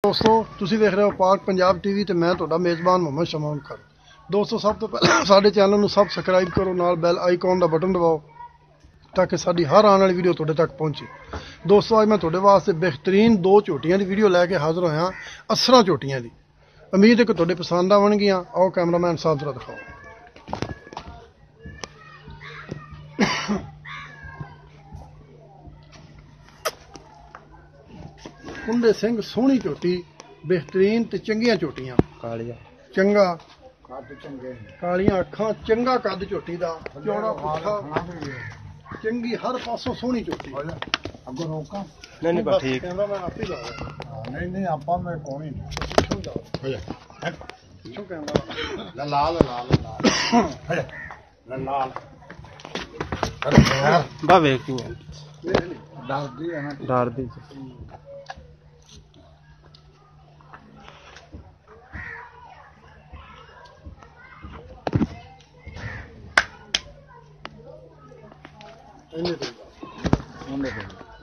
दोस्तों तुसी देख रहे हो पाक पंजाब टीवी ते मैं तुहाडा मेज़बान मोहम्मद शमान खान। दोस्तों सब तो पहले साडे चैनल नूं सबसक्राइब करो, नाल बैल आइकॉन दा बटन दबाओ ताकि साडी हर आने वाली वीडियो तुहाडे तक पहुंचे। दोस्तों अज मैं तुहाडे वास्ते बेहतरीन दो झोटियां दी वीडियो लैके हाज़र होया, असरा झोटियां दी। उम्मीद है कि तुहाडे पसंद आवणगियां। आओ कैमरामैन साहब जरा दिखाओ। कुंडे सिंह सोहनी झोटी, बेहतरीन ते चंगियां झोटियां, कालियां चंगा कालियां अखां, चंगा कद झोटी दा, चौड़ा पुट्ठा, चंगी हर पासों सोहनी झोटी। अगो रोका नहीं बस ठीक कैमरा मैं आप ही ला नहीं आपा मैं कौन पिछों जाओ पिछों कैमरा लाल बा वेखी डरदी है ना डर दी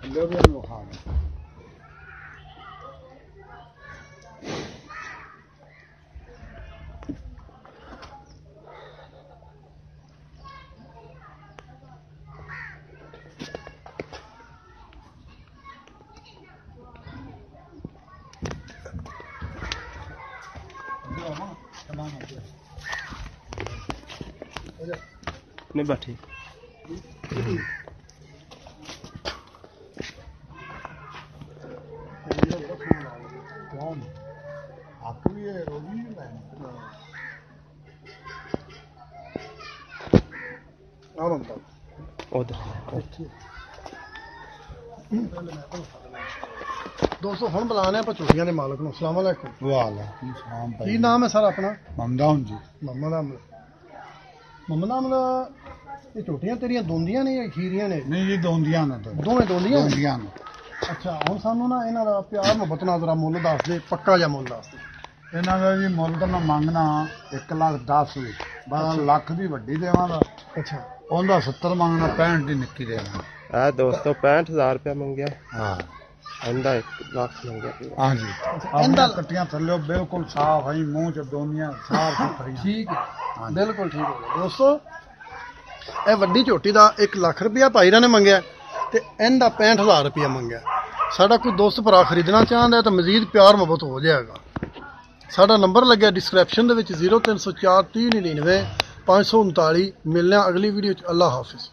ले भी हम खा नहीं बा ठीक कौन आखिरी है रोगी है उधर दोस्तों हम बुलाने आप झोटियां के मालक नूं। अस्सलाम वालेकुम। वालेकुम सलाम की नाम है सर अपना? ममदान जी मोहम्मद अहमद। मोहम्मद अहमद ये झोटियां तेरियां दोंदियां ने या खीरियां ने? नहीं जी दोंदियां ने तो दोवें दोंदियां ने? दोंदियां ने। अच्छा हुण सानू ना इन्हां दा प्यार मुहब्बत नाल जरा मुੱਲ दस दे, पक्का जिहा मुੱਲ दस दे। ਇਹਨਾਂ ਦਾ ਜੀ ਮੁੱਲ ਤਾਂ ਮੈਂ ਮੰਗਣਾ 1,10,000 ਵੀ 12 ਲੱਖ ਦੀ ਵੱਡੀ ਦੇਵਾਂਗਾ। अच्छा ਉਹਦਾ 70 ਮੰਗਣਾ 65 ਦੀ ਨਿੱਕੀ ਦੇਵਾਂਗਾ। आ दोस्तों 65,000 रुपया मंगया, ਹਾਂ अंडा 1 लाख मंगया। हाँ जी ਇਹਦਾ- ਇਹਦਾ ਕੱਟੀਆਂ ਥੱਲੇ ਬਿਲਕੁਲ ਸਾਫ ਹੈ, ਮੂੰਹ ਚ ਦੋਨੀਆਂ ਸਾਫ ਸੁਥਰੀਆਂ। ठीक है हाँ। बिल्कुल ठीक हो गया। दोस्तों ਇਹ ਵੱਡੀ ਝੋਟੀ ਦਾ 1 ਲੱਖ ਰੁਪਇਆ ਭਾਈ ਨੇ ਮੰਗਿਆ ਤੇ ਇਹਦਾ 65,000 ਰੁਪਇਆ ਮੰਗਿਆ। ਸਾਡਾ ਕੋਈ ਦੋਸਤ ਭਰਾ ਖਰੀਦਣਾ ਚਾਹੁੰਦਾ ਤਾਂ ਮਜ਼ੀਦ ਪਿਆਰ ਮੁਹੱਬਤ ਹੋ ਜਾਏਗਾ। ਸਾਡਾ ਨੰਬਰ ਲੱਗਿਆ ਡਿਸਕ੍ਰਿਪਸ਼ਨ ਦੇ ਵਿੱਚ 0304 399 539। ਮਿਲਦੇ ਹਾਂ ਅਗਲੀ ਵੀਡੀਓ 'ਚ। ਅੱਲਾ ਹਾਫਿਜ਼।